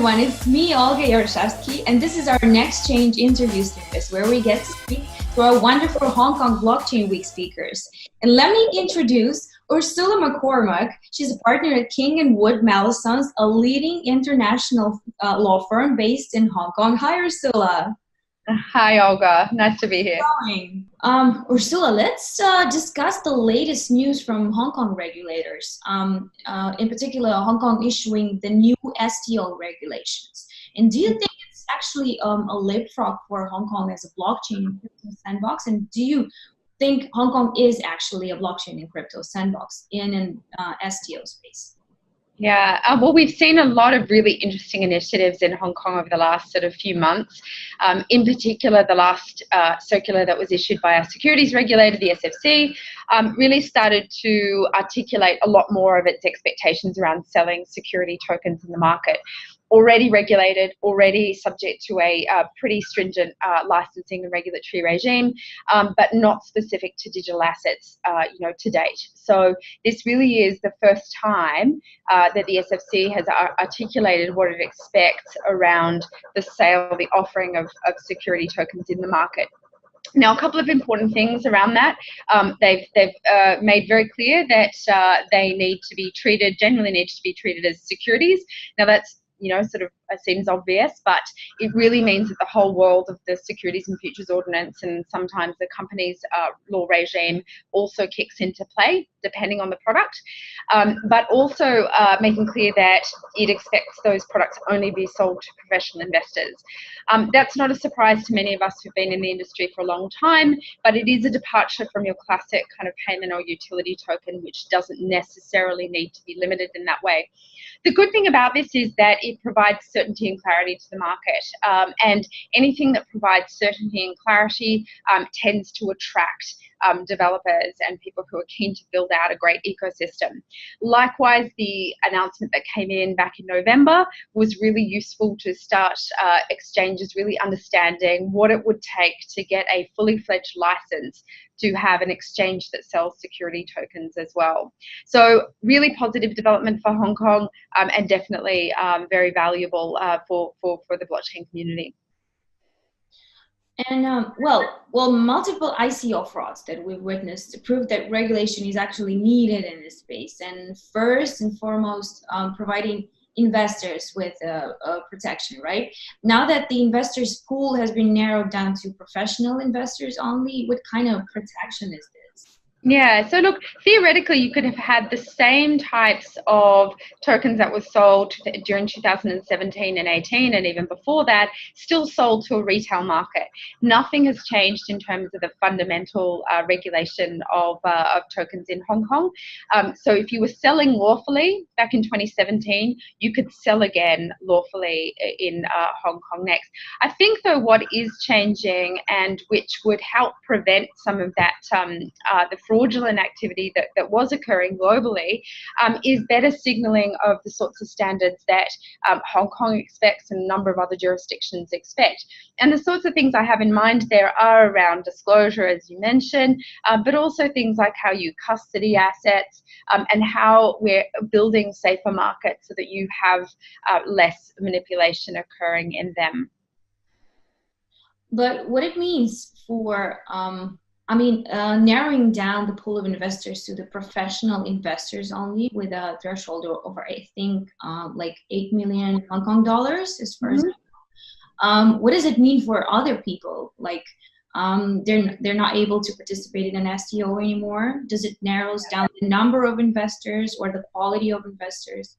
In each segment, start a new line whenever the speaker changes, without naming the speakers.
everyone, it's me, Olga Yaroshevsky, and this is our NexChange Interview Series, where we get to speak to our wonderful Hong Kong Blockchain Week speakers. And let me introduce Urszula McCormack. She's a partner at King Wood Mallesons, a leading international law firm based in Hong Kong. Hi, Urszula.
Hi, Olga. Nice to be here.
Urszula, let's discuss the latest news from Hong Kong regulators. In particular, Hong Kong issuing the new STO regulations. And do you think it's actually a leapfrog for Hong Kong as a blockchain and crypto sandbox? And do you think Hong Kong is actually a blockchain and crypto sandbox in an STO space?
Yeah, well, we've seen a lot of really interesting initiatives in Hong Kong over the last sort of few months. In particular, the last circular that was issued by our securities regulator, the SFC, really started to articulate a lot more of its expectations around selling security tokens in the market. Already regulated, already subject to a pretty stringent licensing and regulatory regime, but not specific to digital assets, to date. So this really is the first time that the SFC has articulated what it expects around the sale, the offering of security tokens in the market. Now, a couple of important things around that. They've made very clear that they need to be treated, generally need to be treated as securities. Now, that's sort of seems obvious, but it really means that the whole world of the Securities and Futures Ordinance and sometimes the company's law regime also kicks into play, depending on the product, but also making clear that it expects those products only be sold to professional investors. That's not a surprise to many of us who've been in the industry for a long time, but it is a departure from your classic kind of payment or utility token, which doesn't necessarily need to be limited in that way. The good thing about this is that it provides certainty and clarity to the market, and anything that provides certainty and clarity tends to attract developers and people who are keen to build out a great ecosystem. Likewise, the announcement that came in back in November was really useful to start exchanges really understanding what it would take to get a fully fledged license to have an exchange that sells security tokens as well. So really positive development for Hong Kong, and definitely very valuable for the blockchain community.
And well, multiple ICO frauds that we've witnessed prove that regulation is actually needed in this space. And first and foremost, providing investors with protection, right? Now that the investors pool has been narrowed down to professional investors only, what kind of protection is this?
Yeah, so look, theoretically, you could have had the same types of tokens that were sold during 2017 and 18, and even before that, still sold to a retail market. Nothing has changed in terms of the fundamental regulation of tokens in Hong Kong. So if you were selling lawfully back in 2017, you could sell again lawfully in Hong Kong next. I think, though, what is changing and which would help prevent some of that, the fraudulent activity that was occurring globally, is better signalling of the sorts of standards that Hong Kong expects and a number of other jurisdictions expect. And the sorts of things I have in mind there are around disclosure, as you mentioned, but also things like how you custody assets, and how we're building safer markets so that you have less manipulation occurring in them.
But what it means for narrowing down the pool of investors to the professional investors only with a threshold over, I think, like 8 million Hong Kong dollars as far as what does it mean for other people? Like, they're not able to participate in an STO anymore? Does it narrows down the number of investors or the quality of investors?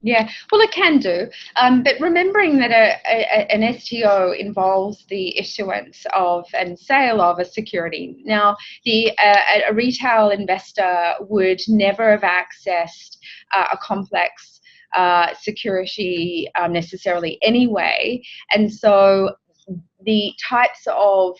Yeah, well, it can do, but remembering that an STO involves the issuance of and sale of a security. Now, a retail investor would never have accessed a complex security necessarily anyway, and so the types of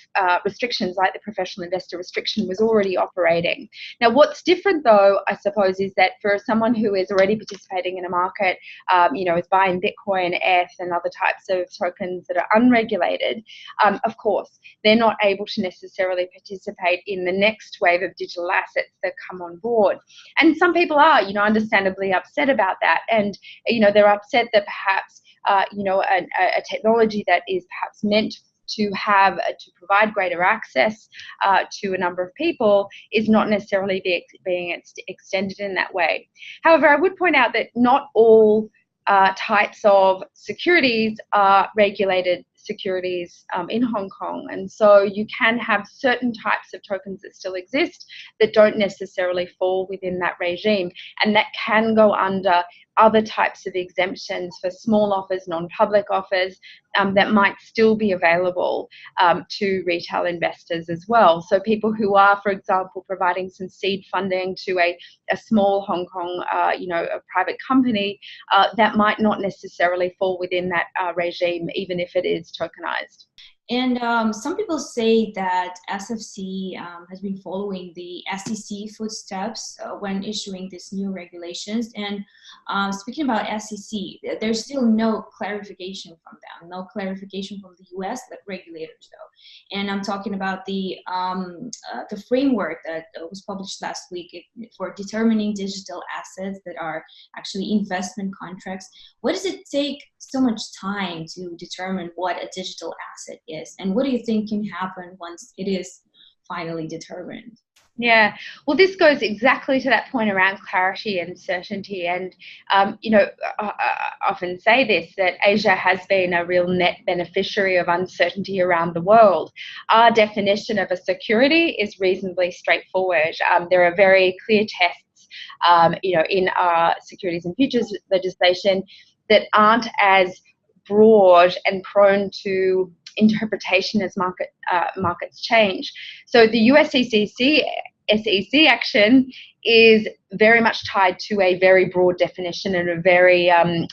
restrictions, like the professional investor restriction, was already operating. Now, what's different, though, I suppose, is that for someone who is already participating in a market, is buying Bitcoin, ETH, and other types of tokens that are unregulated, of course, they're not able to necessarily participate in the next wave of digital assets that come on board. And some people are, understandably upset about that. And, they're upset that perhaps a technology that is perhaps meant to provide greater access to a number of people is not necessarily being extended in that way. However, I would point out that not all types of securities are regulated securities in Hong Kong, and so you can have certain types of tokens that still exist that don't necessarily fall within that regime, and that can go under other types of exemptions for small offers, non-public offers, that might still be available to retail investors as well. So people who are, for example, providing some seed funding to a small Hong Kong, a private company, that might not necessarily fall within that regime, even if it is tokenized.
And some people say that SFC has been following the SEC footsteps when issuing these new regulations. And speaking about SEC, there's still no clarification from them, no clarification from the US regulators, though. And I'm talking about the framework that was published last week for determining digital assets that are actually investment contracts. Why does it take so much time to determine what a digital asset is? And what do you think can happen once it is finally determined?
Yeah, well, this goes exactly to that point around clarity and certainty. And, I often say this, that Asia has been a real net beneficiary of uncertainty around the world. Our definition of a security is reasonably straightforward. There are very clear tests, in our securities and futures legislation that aren't as broad and prone to interpretation as markets change. So the US SEC action is very much tied to a very broad definition and a very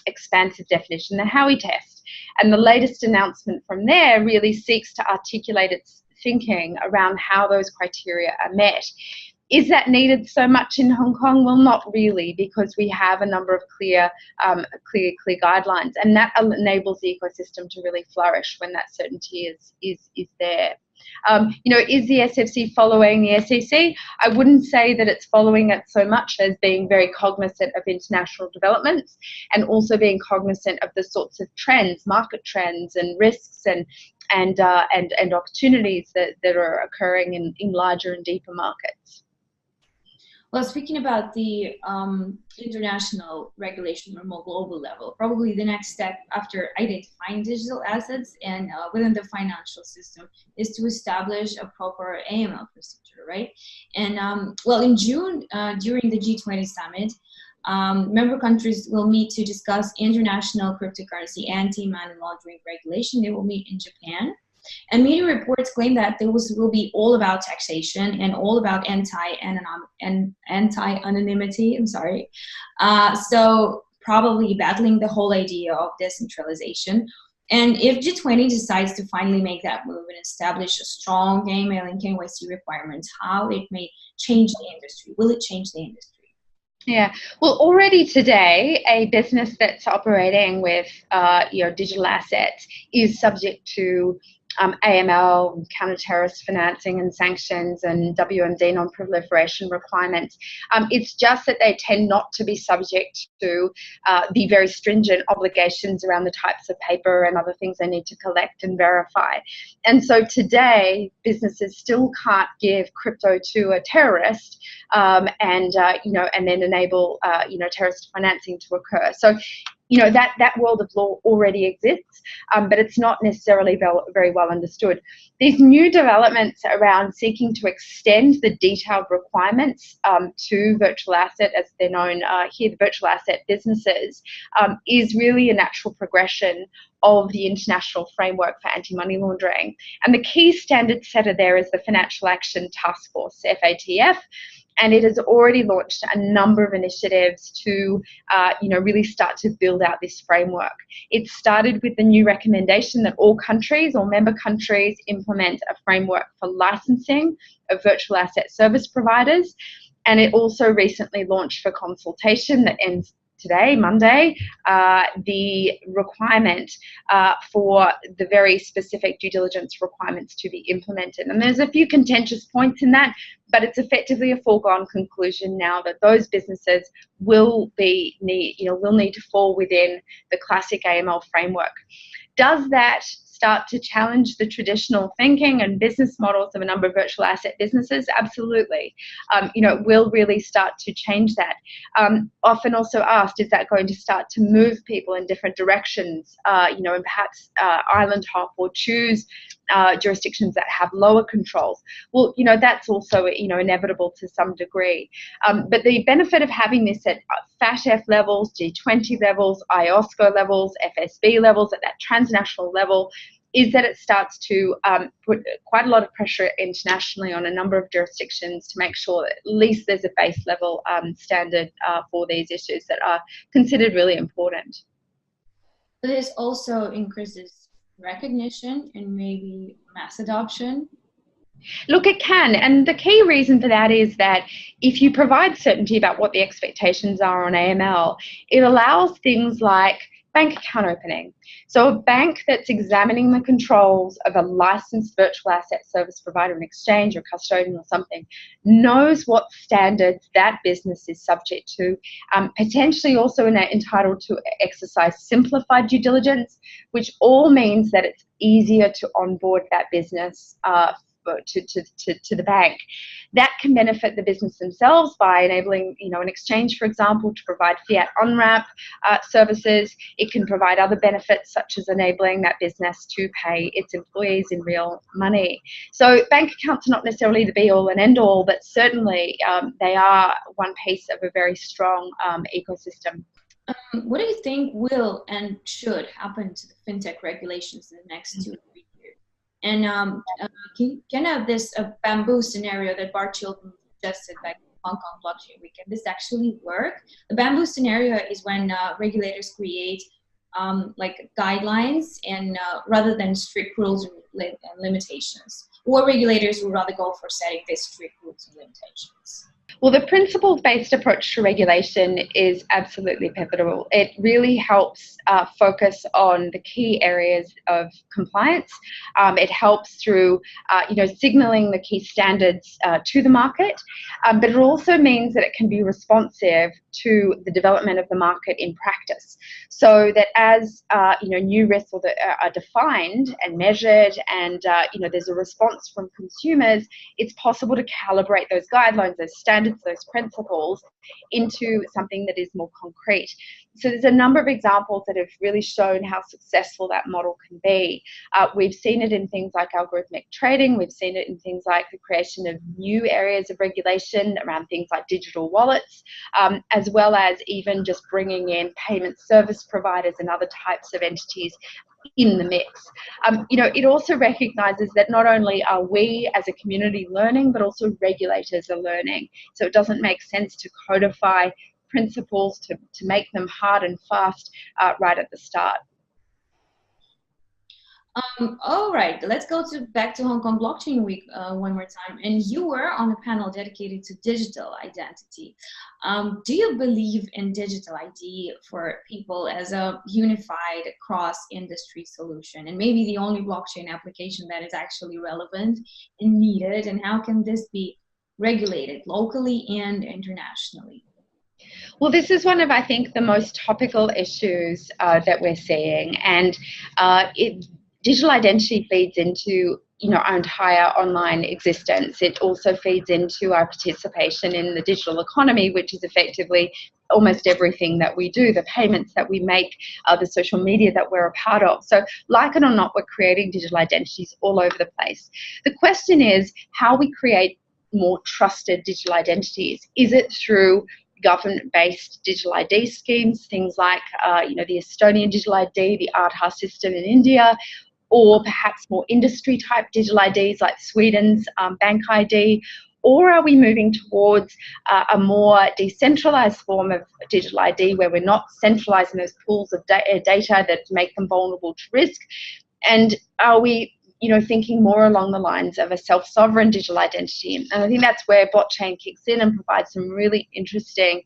expansive definition, the Howey test. And the latest announcement from there really seeks to articulate its thinking around how those criteria are met. Is that needed so much in Hong Kong? Well, not really, because we have a number of clear guidelines, and that enables the ecosystem to really flourish when that certainty is there. Is the SFC following the SEC? I wouldn't say that it's following it so much as being very cognizant of international developments and also being cognizant of the sorts of trends, market trends and risks and opportunities that are occurring in larger and deeper markets.
Well, speaking about the international regulation on a more global level, probably the next step after identifying digital assets and within the financial system is to establish a proper AML procedure, right? And in June, during the G20 summit, member countries will meet to discuss international cryptocurrency anti-money laundering regulation. They will meet in Japan. And media reports claim that this will be all about taxation and all about anti-anonymity. So probably battling the whole idea of decentralization. And if G20 decides to finally make that move and establish a strong AML and KYC requirements, how it may change the industry? Will it change the industry?
Yeah, well, already today, a business that's operating with digital assets is subject to AML, counter-terrorist financing and sanctions, and WMD non-proliferation requirements. It's just that they tend not to be subject to the very stringent obligations around the types of paper and other things they need to collect and verify. And so today, businesses still can't give crypto to a terrorist and then enable terrorist financing to occur. So that world of law already exists, but it's not necessarily very well understood. These new developments around seeking to extend the detailed requirements to virtual asset, as they're known here, the virtual asset businesses, is really a natural progression of the international framework for anti-money laundering. And the key standard setter there is the Financial Action Task Force, FATF, and it has already launched a number of initiatives to, really start to build out this framework. It started with the new recommendation that all countries or member countries implement a framework for licensing of virtual asset service providers, and it also recently launched for consultation that ends today, Monday, the requirement for the very specific due diligence requirements to be implemented. And there's a few contentious points in that, but it's effectively a foregone conclusion now that those businesses will need to fall within the classic AML framework. Does that start to challenge the traditional thinking and business models of a number of virtual asset businesses? Absolutely. It will really start to change that. Often also asked, is that going to start to move people in different directions, and perhaps island hop or choose jurisdictions that have lower controls? Well, that's also, inevitable to some degree. But the benefit of having this at FATF levels, G20 levels, IOSCO levels, FSB levels, at that transnational level, is that it starts to put quite a lot of pressure internationally on a number of jurisdictions to make sure that at least there's a base level standard for these issues that are considered really important.
But this also increases recognition and maybe mass adoption.
Look, it can. And the key reason for that is that if you provide certainty about what the expectations are on AML, it allows things like bank account opening. So a bank that's examining the controls of a licensed virtual asset service provider, an exchange or custodian or something, knows what standards that business is subject to, potentially also entitled to exercise simplified due diligence, which all means that it's easier to onboard that business to the bank. That can benefit the business themselves by enabling, an exchange, for example, to provide fiat on-ramp services. It can provide other benefits, such as enabling that business to pay its employees in real money. So bank accounts are not necessarily the be-all and end-all, but certainly they are one piece of a very strong ecosystem.
What do you think will and should happen to the fintech regulations in the next 2 to 3 years? And this bamboo scenario that Bart Chilton suggested back in Hong Kong Blockchain Week, can this actually work? The bamboo scenario is when regulators create guidelines and rather than strict rules and limitations, or regulators would rather go for setting these strict rules and limitations.
Well, the principles-based approach to regulation is absolutely pivotal. It really helps focus on the key areas of compliance. It helps through, signalling the key standards to the market, but it also means that it can be responsive to the development of the market in practice, so that as new risks are defined and measured, and there's a response from consumers, it's possible to calibrate those guidelines, those standards, those principles into something that is more concrete. So there's a number of examples that have really shown how successful that model can be. We've seen it in things like algorithmic trading. We've seen it in things like the creation of new areas of regulation around things like digital wallets, as well as even just bringing in payment service providers and other types of entities in the mix. It also recognises that not only are we as a community learning, but also regulators are learning. So it doesn't make sense to codify principles to make them hard and fast right at the start.
All right, let's go back to Hong Kong Blockchain Week one more time. And you were on a panel dedicated to digital identity. Do you believe in digital ID for people as a unified cross-industry solution, and maybe the only blockchain application that is actually relevant and needed? And how can this be regulated locally and internationally?
Well, this is one of, I think, the most topical issues that we're seeing, and digital identity feeds into our entire online existence. It also feeds into our participation in the digital economy, which is effectively almost everything that we do, the payments that we make, the social media that we're a part of. So like it or not, we're creating digital identities all over the place. The question is how we create more trusted digital identities. Is it through government-based digital ID schemes, things like the Estonian digital ID, the Aadhaar system in India, or perhaps more industry-type digital IDs like Sweden's Bank ID? Or are we moving towards a more decentralized form of digital ID where we're not centralizing those pools of data that make them vulnerable to risk? And are we thinking more along the lines of a self-sovereign digital identity. And I think that's where blockchain kicks in and provides some really interesting,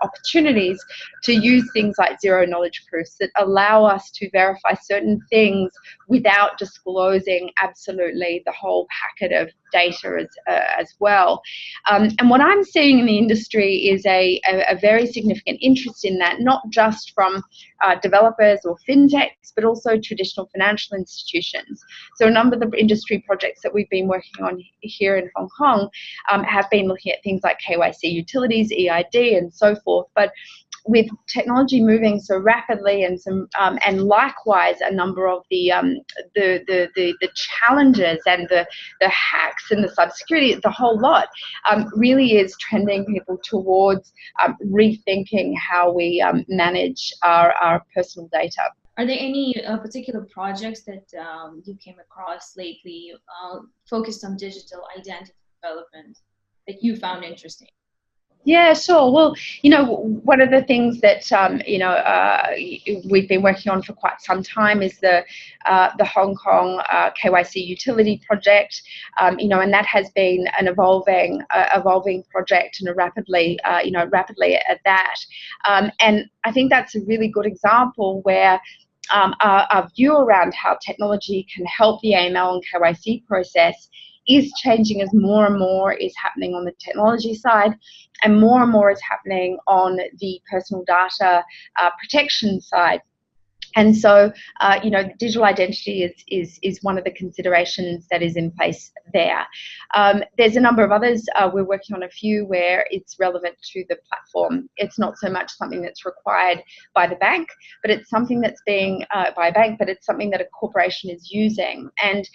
opportunities to use things like zero-knowledge proofs that allow us to verify certain things without disclosing absolutely the whole packet of data as well. And what I'm seeing in the industry is a very significant interest in that, not just from developers or fintechs, but also traditional financial institutions. So a number of the industry projects that we've been working on here in Hong Kong have been looking at things like KYC utilities, EID, and so forth. But with technology moving so rapidly, and likewise a number of the challenges and the hacks and the cybersecurity, the whole lot really is trending people towards rethinking how we manage our personal data.
Are there any particular projects that you came across lately focused on digital identity development that you found interesting?
Yeah, sure. Well, one of the things that we've been working on for quite some time is the Hong Kong KYC utility project, and that has been an evolving project and a rapidly at that. And I think that's a really good example where our view around how technology can help the AML and KYC process is changing as more and more is happening on the technology side, and more is happening on the personal data protection side. And so, digital identity is one of the considerations that is in place there. There's a number of others. We're working on a few where it's relevant to the platform. It's not so much something that's required by the bank, but it's something that's being by a bank, but it's something that a corporation is using. And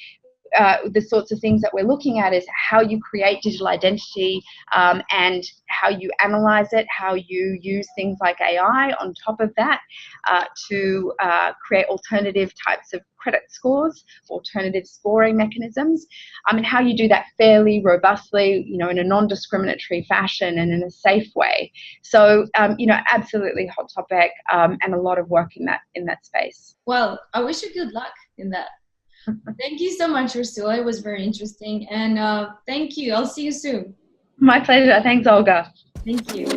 the sorts of things that we're looking at is how you create digital identity and how you analyze it, how you use things like AI on top of that to create alternative types of credit scores, alternative scoring mechanisms, and how you do that fairly robustly, in a non-discriminatory fashion and in a safe way. So, absolutely hot topic and a lot of work in that space.
Well, I wish you good luck in that. Thank you so much, Urszula. It was very interesting. And thank you. I'll see you soon.
My pleasure. Thanks, Olga.
Thank you.